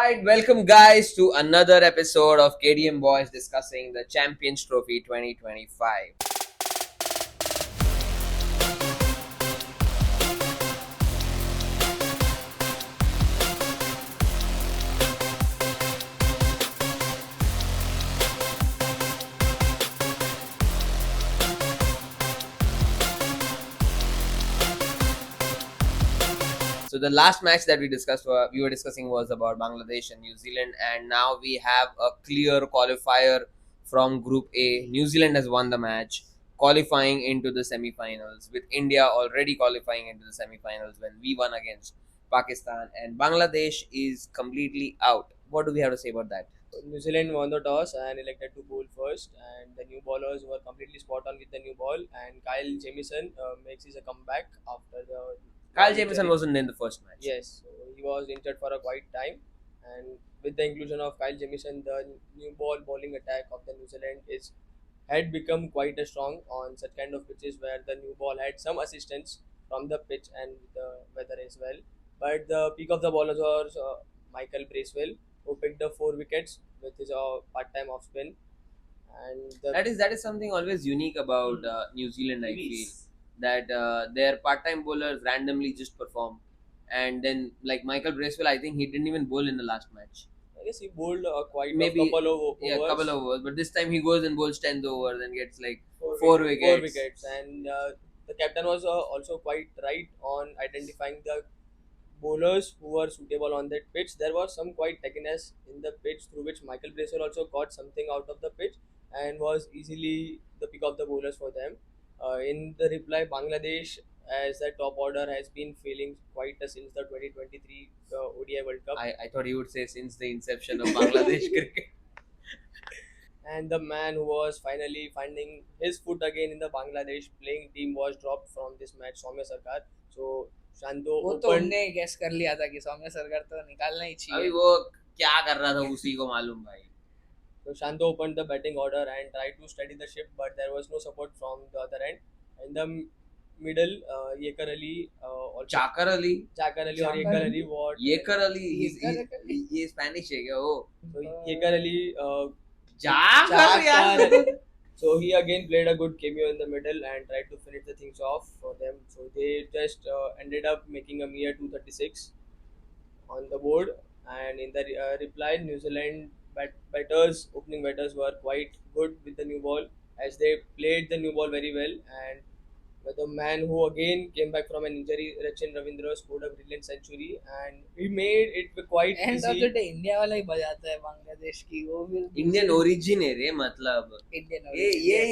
Alright, welcome guys to another episode of KDM Boys discussing the Champions Trophy 2025. So the last match that we were discussing was about Bangladesh and New Zealand, and now we have a clear qualifier from Group A. New Zealand has won the match, qualifying into the semi-finals, with India already qualifying into the semi-finals when we won against Pakistan, and Bangladesh is completely out. What do we have to say about that? New Zealand won the toss and elected to bowl first, and the new bowlers were completely spot on with the new ball. And Kyle Jamieson makes his comeback after the Kyle injury. Jamieson wasn't in the first match. Yes, so he was injured for a quite time, and with the inclusion of Kyle Jamieson, the new ball bowling attack of the New Zealand is had become quite a strong on such kind of pitches where the new ball had some assistance from the pitch and the weather as well. But the peak of the bowlers was Michael Bracewell, who picked up 4 wickets with his part-time off spin, and the That is something always unique about New Zealand. I feel that their part-time bowlers randomly just perform, and then like Michael Bracewell, I think he didn't even bowl in the last match. I guess he bowled quite Maybe a couple of yeah, overs. couple of overs, but this time he goes and bowls 10th overs and gets like Four four wickets. wickets. 4 wickets, and the captain was also quite right on identifying the bowlers who were suitable on that pitch. There was some quite techiness in the pitch through which Michael Bracewell also got something out of the pitch and was easily the pick of the bowlers for them. In the reply, Bangladesh as the top order has been failing quite since the 2023 ODI World Cup. I thought he would say since the inception of Bangladesh cricket. And the man who was finally finding his foot again in the Bangladesh playing team was dropped from this match, Soumya Sarkar. So Shanto वो तो opened. हमने guess कर लिया था कि सौम्य सरकार तो निकालना ही अभी चाहिए वो क्या कर रहा था उसी को मालूम भाई. So Shanto opened the batting order and tried to steady the ship, but there was no support from the other end. In the middle, Yekar Ali or Chakar Ali, Chakar Ali or Chakar Yekar Ali? Ali, what? Yekar Ali, Yekar Ali? ये Spanish है क्या वो? So Yekar Ali. जाकर यार. Chakar. So he again played a good cameo in the middle and tried to finish the things off for them. So they just ended up making a mere 236 on the board. And in the reply, New Zealand opening batters were quite good with the new ball as they played the new ball very well. And the man who again came back from an injury, Rachin Ravindra, scored a brilliant century and he made it quite end of easy. The day India वाला ही बजाता है बांग्लादेश की वो भी Indian origin है रे, मतलब Indian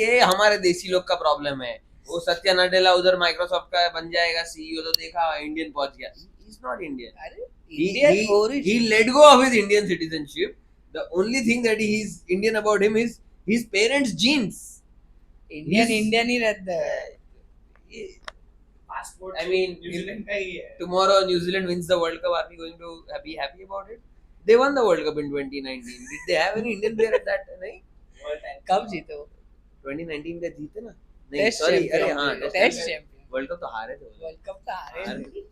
ये हमारे देसी लोग का प्रॉब्लम है. वो सत्या नडेला उधर माइक्रोसॉफ्ट का बन जाएगा सीईओ, तो देखा इंडियन पहुंच गया. He is not Indian. अरे he, Indian he, origin he let go of his Indian citizenship. The only thing that he is Indian about him is his parents' genes. Indian he's- Indian ही रहता है Passport. I mean, New if Zealand का ही है. tomorrow New Zealand wins the World Cup, are we going to be happy about it? They won the World Cup in 2019. Did they have any Indian player at that? नहीं? कब जीते वो 2019 का जीते ना? नहीं, टेस्ट sorry, अरे champion हाँ, टेस्ट चैंपियन वर्ल्ड कप तो हारे थे. वर्ल्ड कप तो हारे हारे. नहीं।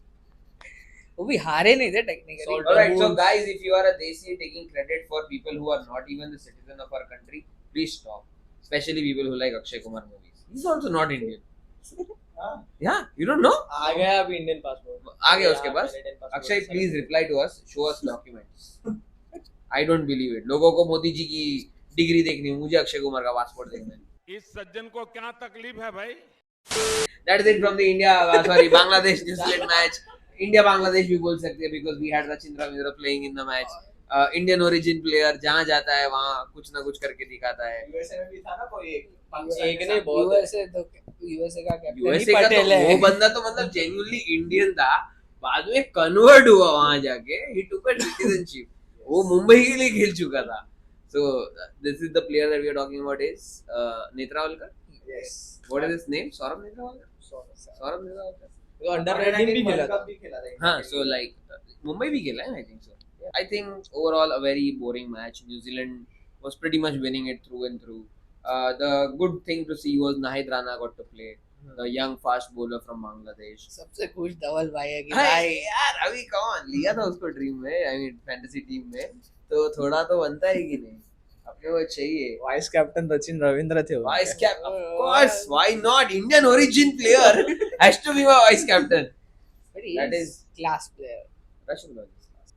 वो भी हारे नहीं थे technically Sort Alright, so guys, if you are a Desi taking credit for people who are not even the citizen of our country, please stop. Especially people who like Akshay Kumar movies. He's also not Indian. Yeah, you don't know? आ गया अभी Indian passport. आ गया उसके पास. Akshay, please reply to us. Show us documents. I don't believe it. लोगों को मोदी जी की degree देखनी है, मुझे अक्षय कुमार का पासपोर्ट देखना है. इस सज्जन को क्या तकलीफ है भाई? That is it from the Bangladesh New Zealand match. India Bangladesh भी बोल सकते हैं because we had Rachin Ravindra playing in the match. Indian origin player जहाँ जाता है वहाँ कुछ ना कुछ करके दिखाता है. यूएसए में भी था ना कोई एक ने बहुत यूएसए तो यूएसए का कैप्टन ही यूएसए का तो पटेल वो है बंदा तो मतलब जेन्युइनली इंडियन था, बाद में कन्वर्ट हुआ वहां जाके. ही टुक अ सिटीजनशिप. वो मुंबई के लिए खेल चुका था. So this is the player that we are talking about is Netravalkar. Yes. What is his name? Saurabh Netravalkar. Saurabh Netravalkar. वो अंडर 19 भी खेला था. हाँ, so like Mumbai भी खेला है, I think so. I think overall a very boring match. New Zealand was pretty much winning it through and through. The good thing to see was Nahid Rana got to play. the young fast bowler from Bangladesh. सबसे खुश धवल भाई है कि भाई भाई यार अभी कौन लिया था उसको ड्रीम में, आई मीन फैंटेसी टीम में, तो थोड़ा तो बनता है कि नहीं, अपने को चाहिए वाइस कैप्टन सचिन रविंद्र थे उनके। vice captain. Of course, why not? Indian origin player has to be my vice captain. but he That is class player. Russian bowlers.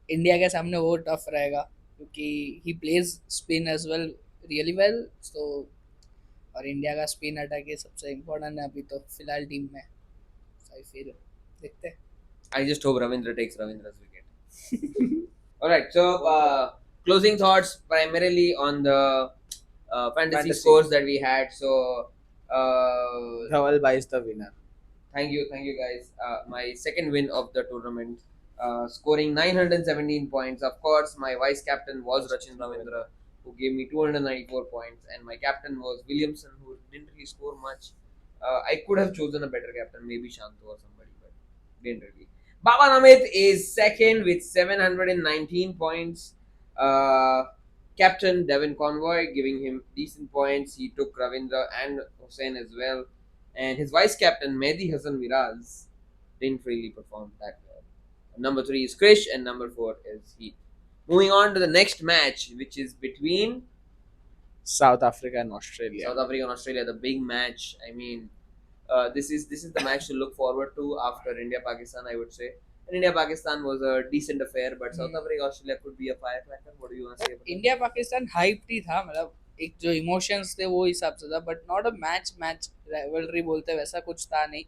India के सामने वो टफ रहेगा क्योंकि he plays spin as well really well, so और India का spin attack ही सबसे important है अभी तो फिलहाल टीम में, सो आई फील देखते हैं। I just hope Ravindra takes Ravindra's wicket. All right, so closing thoughts primarily on the fantasy scores that we had. So धवल भाई is the winner. thank you guys. My second win of the tournament, scoring 917 points. Of course, my vice captain was Rachin Ravindra, who gave me 294 points, and my captain was Williamson, who didn't really score much. I could have chosen a better captain, maybe Shantu or somebody, but didn't really. Baba Namit is second with 719 points. Captain Devin Convoy giving him decent points. He took Ravindra and Hussain as well. And his vice captain Mehdi Hassan Miraz didn't really perform that well. Number 3 is Krish and number 4 is Heath. Moving on to the next match, which is between South Africa and Australia. South Africa and Australia, the big match. I mean, this is the match to look forward to after India Pakistan, I would say. And India Pakistan was a decent affair, but South Africa Australia could be a firecracker. What do you want to say about India Pakistan hype ही था, मतलब एक जो emotions थे वो हिसाब से था, but not a match rivalry बोलते वैसा कुछ था नहीं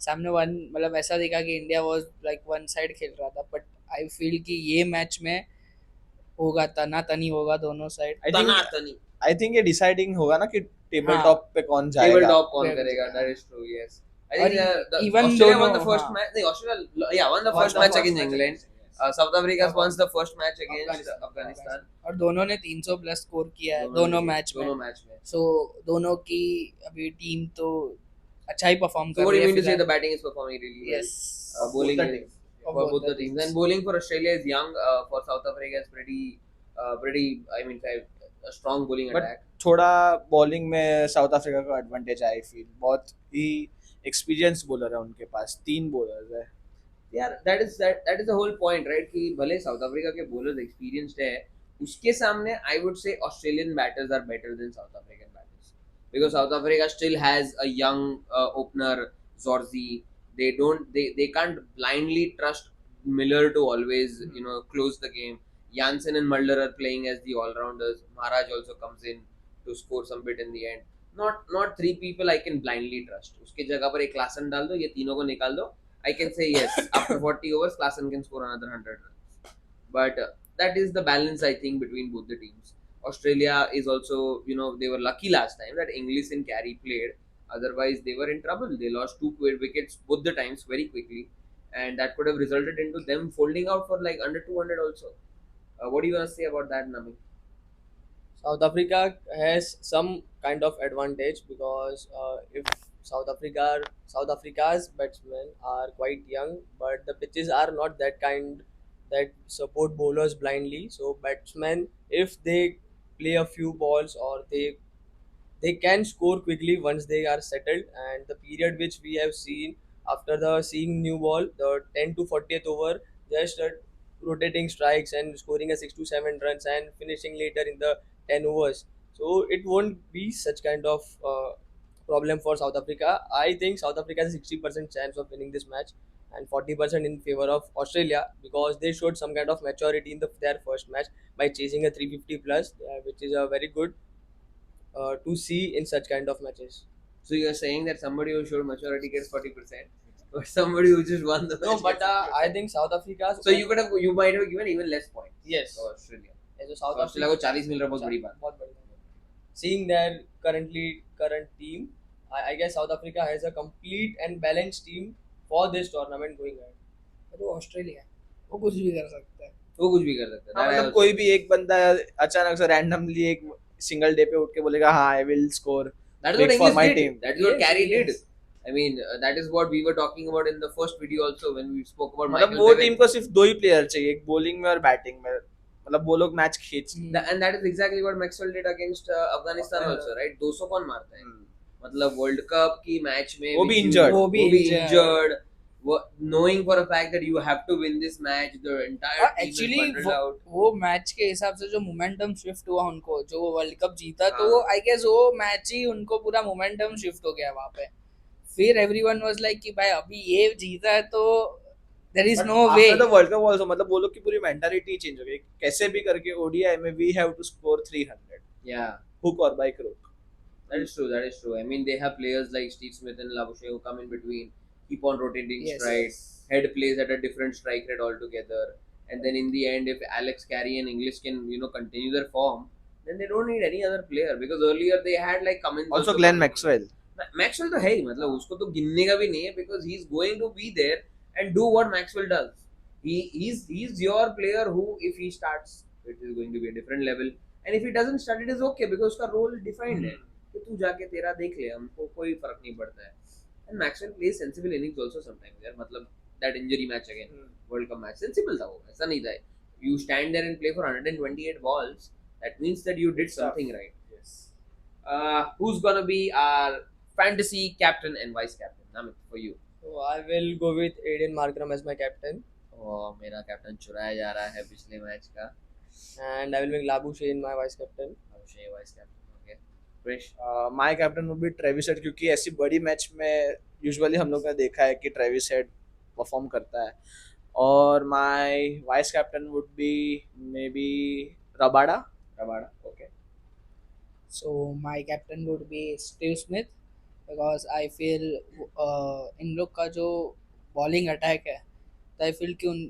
सामने। वन मतलब ऐसा दिखा कि India was like one side खेल रहा था, बट आई फील कि ये मैच में होगा तना तनी होगा दोनों side. I it? think Tanatani. I think ये डिसाइडिंग होगा ना कि टेबल हाँ। टॉप पे कौन जाएगा। Table top कौन Table करेगा? top. That is true. Yes. I और think the even Australia won the दोनों, first हाँ। match. No, Australia, yeah, won the Won first the match first against match England. against- South Africa South won the first match against Afghanistan. Afghanistan. और दोनों ने 300 plus score किया है दोनों match में, दोनों मैच में. सो दोनों की अभी टीम तो अच्छा ही परफॉर्म So कर what do रही you है mean to say फिलहाल। the batting is performing really well? Yes. Bowling Both the is teams. for Both both the the teams. teams. And bowling for Australia is young. For South Africa is pretty. I mean, a strong bowling But attack. थोड़ा bowling में south Africa का advantage I feel, बहुत ही experience bowler है उनके पास, 3 bowlers है। यार that is the whole point, right? कि भले साउथ अफ्रीका के bowlers experienced है, उसके सामने I would say Australian batters are better than South African batters, because South Africa still has a young opener Zorzi. They can't blindly trust Miller to always close the game. Jansen and Mulder are playing as the all-rounders. Maharaj also comes in to score some bit in the end. Not 3 people I can blindly trust. उसके जगह पर एक Klaasen डाल दो, ये तीनों को निकाल दो. I can say yes, after 40 overs, Klaasen can score another 100 runs. But that is the balance, I think, between both the teams. Australia is also, they were lucky last time that Inglis and Carey played. Otherwise, they were in trouble. They lost 2 wickets both the times very quickly. And that could have resulted into them folding out for like under 200 also. What do you want to say about that, Nami? South Africa has some kind of advantage because if South Africa's batsmen are quite young, but the pitches are not that kind that support bowlers blindly. So batsmen, if they play a few balls or they can score quickly once they are settled. And the period which we have seen after the seeing new ball, the 10 to 40th over, just rotating strikes and scoring a 6 to 7 runs and finishing later in the 10 overs. So it won't be such kind of problem for South Africa. I think South Africa has a 60% chance of winning this match and 40% in favor of Australia because they showed some kind of maturity in their first match by chasing a 350 plus, which is a very good to see in such kind of matches. So you're saying that somebody who showed maturity gets 40%, or somebody who just won the No, match but gets 40%? I think South Africa. So you might have given even less points. Yes. to Australia. So South Australia को 40 मिल रहा है, बहुत बड़ी बात. बहुत बड़ी बात है. Seeing their current team, I guess South Africa has a complete and balanced team for this tournament going ahead. तो ऑस्ट्रेलिया वो कुछ भी कर सकता है। वो कुछ भी कर सकता है. हाँ, मतलब कोई भी एक बंदा अचानक से रैंडमली एक सिंगल डे पे उठ के बोलेगा हाँ I will score That is what big for English my did. team. That is what Yes, Carey did. yes. I mean, that is what we were talking about in the first video also when we spoke about मतलब Michael वो Bevan. Team को सिर्फ 2 ही player चाहिए, एक bowling में और batting में, मतलब वो लोग मैच खींच And that is exactly what Maxwell did against Afghanistan also, right? 200 कौन मारता है? मतलब वर्ल्ड कप की मैच में वो भी which injured. वो भी injured. Knowing for a fact that you have to win this match, the entire team is actually bundled out. वो मैच के हिसाब से जो मोमेंटम शिफ्ट हुआ उनको, जो वो वर्ल्ड कप जीता, तो हाँ. आई गेस वो मैच ही उनको पूरा मोमेंटम शिफ्ट हो गया वहां पे. फिर एवरीवन वाज लाइक कि भाई अभी ये जीता है तो there is But no way. after the World Cup also, मतलब वो लोग की पूरी मेंटालिटी चेंज हो गई. कैसे भी करके ODI में we have to score 300 Yeah, hook or by crook. that is true. That is true. I mean, they have players like Steve Smith and Labuschagne who come in between, keep on rotating Yes. stride. Head plays at a different strike rate altogether. And then in the end, if Alex Carey and English can continue their form, then they don't need any other player because earlier they had like Cummins. Also Glenn coming in. Maxwell. Maxwell तो है ही, मतलब उसको तो गिनने का भी नहीं है because he is going to be there and do what Maxwell does. He's your player who if he starts it is going to be a different level and if he doesn't start it is okay because उसका role defined है कि तू जाके तेरा देख ले, हमको कोई फर्क नहीं पड़ता है. And Maxwell plays sensible innings also sometimes यार, मतलब that injury match again, World Cup match sensible था वो, ऐसा नहीं था. You stand there and play for 128 balls, that means that you did something right. Yes. Who's gonna be our fantasy captain and vice captain? Namit, for you. So I will go with Aiden Markram as my captain, मेरा captain चुराया जा रहा है पिछले match का. and I will make Labuschagne my vice captain. Abhishek vice captain. Okay. Krish. My captain would be Travis head, क्योंकि ऐसी बड़ी मैच में यूजुअली हम लोग ने देखा है कि ट्रेविस हेड परफॉर्म करता है. और my vice captain would be may be Rabada. Rabada. Okay. So my captain would be Steve Smith because I feel इन लोग का जो बॉलिंग अटैक है, तो आई फील कि उन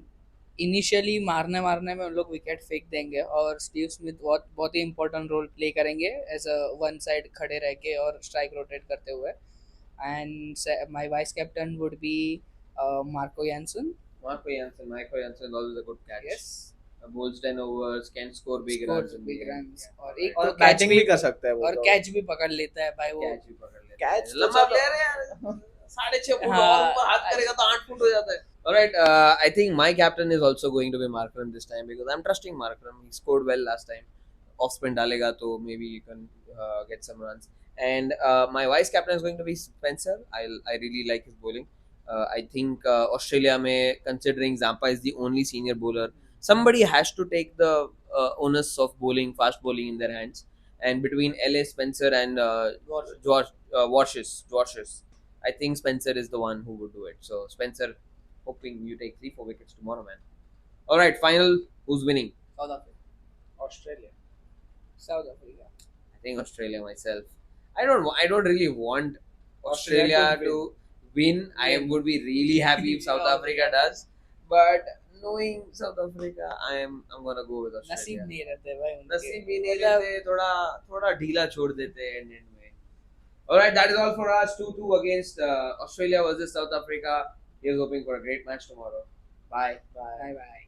इनिशियली मारने में उन लोग विकेट फेंक देंगे और स्टीव स्मिथ बहुत बहुत ही इंपॉर्टेंट रोल प्ले करेंगे एज अ वन साइड खड़े रह के और स्ट्राइक रोटेट करते हुए. And my vice captain would be Marco Jansen. Michael Jansen is always a good catch. Yes, Bowls 10 overs, can score big runs. in the big end. Runs. Yeah. और एक और तो कैच बैटिंग भी भी कर सकता है वो. और तो. कैच भी पकड़ लेता है भाई वो. Catch भी पकड़ लेता Catch है. तो लंबा चलो. प्लेयर है यार. 6.5 फुट हाँ. और ऊपर हाथ करेगा तो 8 फुट हो जाता है. Alright, I think my captain is also going to be Markram this time because I'm trusting Markram. He scored well last time. Off spin डालेगा तो maybe you can get some runs. And my vice captain is going to be Spencer. I really like his bowling. I think Australia में considering Zampa is the only senior bowler, somebody has to take the onus of bowling, fast bowling in their hands. And between LA Spencer and Washes, I think Spencer is the one who would do it. So Spencer, hoping you take 3-4 wickets tomorrow, man. All right, final. Who's winning? South Africa. Australia. South Africa. I think Australia myself. I don't really want Australia Australia to to win. I would be really happy if South Africa does. But knowing South Africa, I'm gonna go with नसीब Australia. नहीं रहते भाई उनके. नसीब भी नहीं मतलब रहते, थोड़ा ढीला छोड़ देते हैं एंड में. Alright, that is all for us. 2-2 against Australia versus South Africa. Here's hoping for a great match tomorrow. Bye. Bye bye.